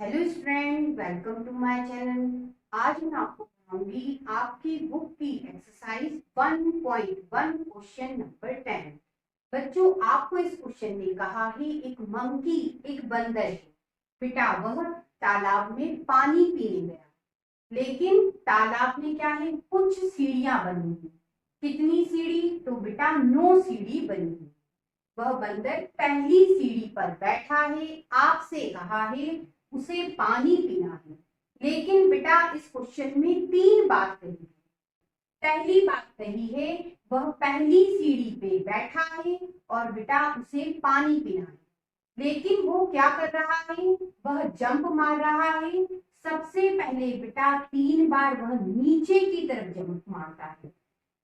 Hello student, welcome to my channel. आज मैं आपको पढ़ाऊंगी आपकी बुक की एक्सरसाइज 1.1 क्वेश्चन नंबर 10। बच्चों, आपको इस क्वेश्चन में कहा है एक मंकी, एक बंदर है बेटा, वह तालाब में पानी पीने गया, लेकिन तालाब में क्या है, कुछ सीढ़ियां बनी हुई। कितनी सीढ़ी? तो बेटा 9 सीढ़ी बनी हुई। वह बंदर पहली सीढ़ी पर बैठा है, आपसे कहा है उसे पानी पीना है। लेकिन बेटा इस क्वेश्चन में 3 बात कही है। पहली बात कही है वह पहली सीढ़ी पे बैठा है और बेटा उसे पानी पीना है, लेकिन वो क्या कर रहा है, वह जंप मार रहा है। सबसे पहले बेटा 3 बार वह नीचे की तरफ जंप मारता है,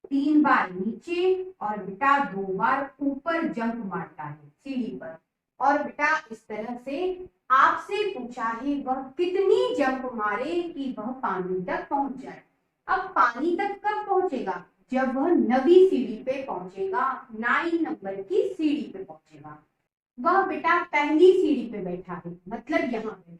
3 बार नीचे और बेटा 2 बार ऊपर जंप मारता है सीढ़ी पर। और बेटा इस तरह से आपसे पूछा है वह कितनी जंप मारे कि वह पानी तक पहुंच जाए। अब पानी तक कब पहुंचेगा? जब वह 9वीं सीढ़ी पे पहुंचेगा, 9 नंबर की सीढ़ी पे पहुंचेगा। वह बेटा पहली सीढ़ी पे बैठा है, मतलब यहाँ बैठा,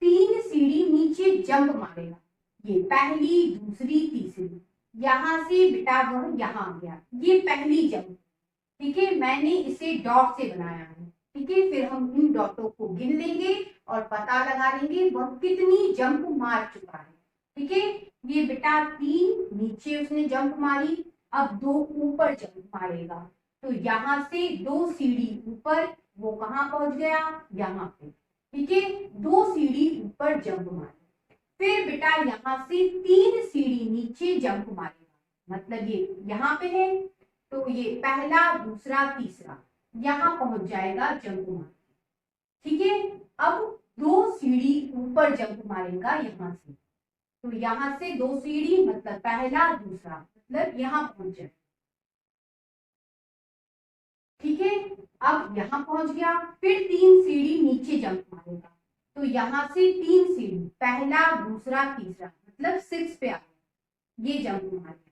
3 सीढ़ी नीचे जंप मारेगा, ये पहली, दूसरी, तीसरी। यहां से बेटा वह यहाँ गया, ये पहली जंप। ठीक है, मैंने इसे डॉट से बनाया है। ठीक है, फिर हम इन डॉटों को गिन लेंगे और पता लगा लेंगे वह कितनी जंप मार चुका है। ठीक है, ये बेटा 3 नीचे उसने जंप मारी, अब 2 ऊपर जंप मारेगा, तो यहाँ से 2 सीढ़ी ऊपर वो कहाँ पहुंच गया, यहाँ पे। ठीक है, 2 सीढ़ी ऊपर जंप मारे, फिर बेटा यहाँ से 3 सीढ़ी नीचे जंप मारेगा, मतलब ये यहाँ पे है, तो ये पहला, दूसरा, तीसरा, यहाँ पहुंच जाएगा जंप मार। ठीक है, अब 2 सीढ़ी ऊपर जंप मारेगा यहाँ से, तो यहाँ से 2 सीढ़ी, मतलब पहला, दूसरा, मतलब यहाँ पहुंच जाए। ठीक है, अब यहाँ पहुंच गया, फिर 3 सीढ़ी नीचे जंप मारेगा, तो यहाँ से 3 सीढ़ी, पहला, दूसरा, तीसरा, मतलब 6 पे आ गया, ये जंप मारेगा।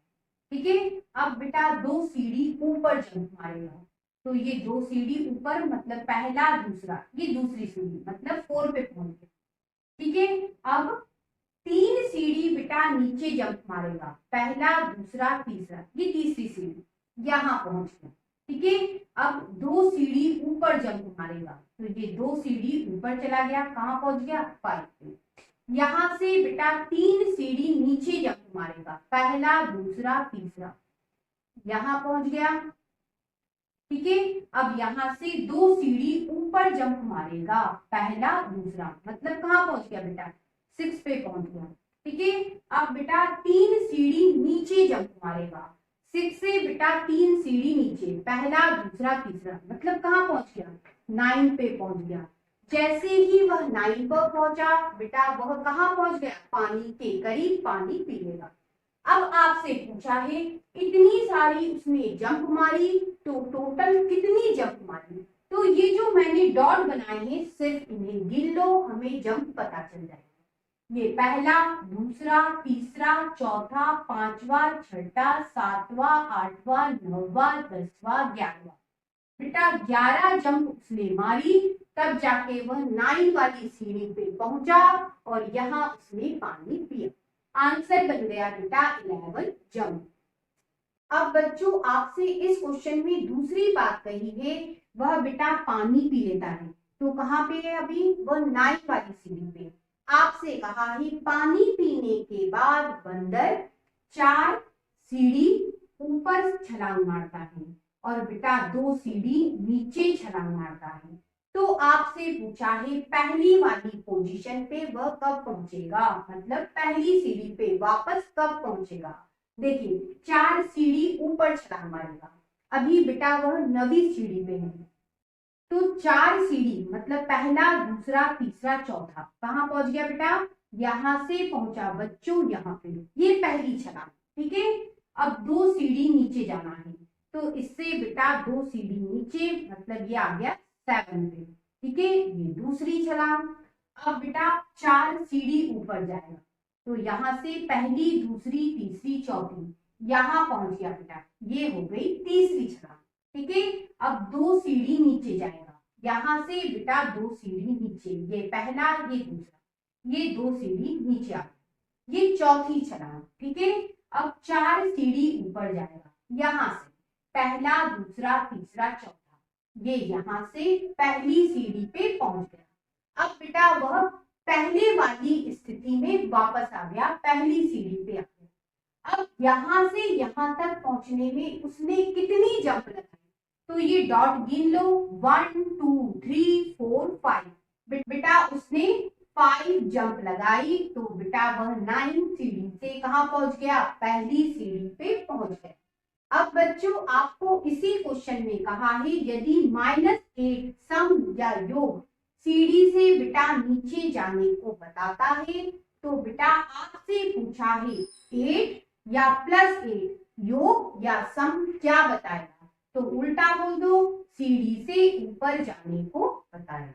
ठीक है, अब बेटा 2 सीढ़ी ऊपर जंप मारेगा, तो ये 2 सीढ़ी ऊपर, मतलब पहला, दूसरा, ये दूसरी सीढ़ी, मतलब 4 पे पहुंच गया। ठीक है, अब 3 सीढ़ी बेटा नीचे जंप मारेगा, पहला, दूसरा, तीसरा, ये तीसरी सीढ़ी, यहाँ पहुंच गया। ठीक है, अब 2 सीढ़ी ऊपर जंप मारेगा, तो ये 2 सीढ़ी ऊपर चला गया, कहाँ पहुंच गया, 5 पे। यहाँ से बेटा 3 सीढ़ी नीचे जंप मारेगा, पहला, दूसरा, तीसरा, यहाँ पहुंच गया। ठीक है, अब यहाँ से 2 सीढ़ी ऊपर जंप मारेगा, पहला, दूसरा, मतलब कहाँ पहुंच गया बेटा, 6 पे पहुंच गया। ठीक है, अब बेटा 3 सीढ़ी नीचे जंप मारेगा, 6 से बेटा 3 सीढ़ी नीचे, पहला, दूसरा, तीसरा, मतलब कहाँ पहुंच गया, 9 पे पहुंच गया। जैसे ही वह 9 पर पहुंचा बेटा वह कहाँ पहुंच गया, पानी के करीब, पानी पी लेगा। अब आपसे पूछा है इतनी सारी उसने जंप मारी, तो टोटल कितनी जंप मारी? तो ये जो मैंने डॉट बनाए हैं सिर्फ इन्हें गिन लो, हमें जंप पता चल जाएगा। ये पहला, दूसरा, तीसरा, चौथा, पांचवा, छठा, सातवां, आठवां, 9वां, 10वां, 11वां। बेटा 11 जंप उसने मारी, तब जाके वह 9 वाली सीढ़ी पे पहुंचा और यहाँ उसने पानी पिया। आंसर बन गया बेटा 11 जंप। अब बच्चों आपसे इस क्वेश्चन में दूसरी बात कही है, वह बेटा पानी पी लेता है, तो कहाँ पे है अभी, वह 9 वाली सीढ़ी पे। आपसे कहा है पानी पीने के बाद बंदर 4 सीढ़ी ऊपर छलांग मारता है और बेटा 2 सीढ़ी नीचे छलांग मारता है। तो आपसे पूछा है पहली वाली पोजीशन पे वह कब पहुंचेगा, मतलब पहली सीढ़ी पे वापस कब पहुंचेगा। देखिए 4 सीढ़ी ऊपर छलांग मारेगा, अभी बेटा वह 9वीं सीढ़ी पे है, तो 4 सीढ़ी, मतलब पहला, दूसरा, तीसरा, चौथा, कहाँ पहुंच गया बेटा, यहां से पहुंचा बच्चों यहाँ पे, ये पहली छलांग। ठीक है, अब 2 सीढ़ी नीचे जाना है, तो इससे बेटा 2 सीढ़ी नीचे, मतलब ये आ गया 7 पे। ठीक है, ये दूसरी छलांग। अब बेटा 4 सीढ़ी ऊपर जाएगा, तो यहाँ से पहली, दूसरी, तीसरी, चौथी, यहाँ पहुंच गया बेटा, ये हो गई तीसरी छलांग। ठीक है, अब 2 सीढ़ी नीचे जाएगा, यहाँ से बेटा 2 सीढ़ी नीचे, ये पहला ये दूसरा, ये 2 सीढ़ी नीचे आ गया, ये चौथी चला, ठीक है। अब 4 सीढ़ी ऊपर जाएगा, यहाँ से पहला दूसरा तीसरा चौथा, ये यहाँ से पहली सीढ़ी पे पहुंच गया। अब बेटा वह पहले वाली स्थिति में वापस आ गया, पहली सीढ़ी पे आ गया। अब यहाँ से यहाँ तक पहुंचने में उसने कितनी जंप लगाई, तो ये डॉट गिन लो, 1 2 3 4 5। बेटा उसने 5 जंप लगाई, तो बेटा वह 9 सीढ़ी से कहाँ पहुंच गया, पहली सीढ़ी पे पहुंच गया। अब बच्चों आपको इसी क्वेश्चन में कहा है यदि -8 सम या योग सीढ़ी से बेटा नीचे जाने को बताता है, तो बेटा आपसे पूछा है 8 या +8 योग या सम क्या बताएगा, तो उल्टा बोल दो, सीढ़ी से ऊपर जाने को बताएगा।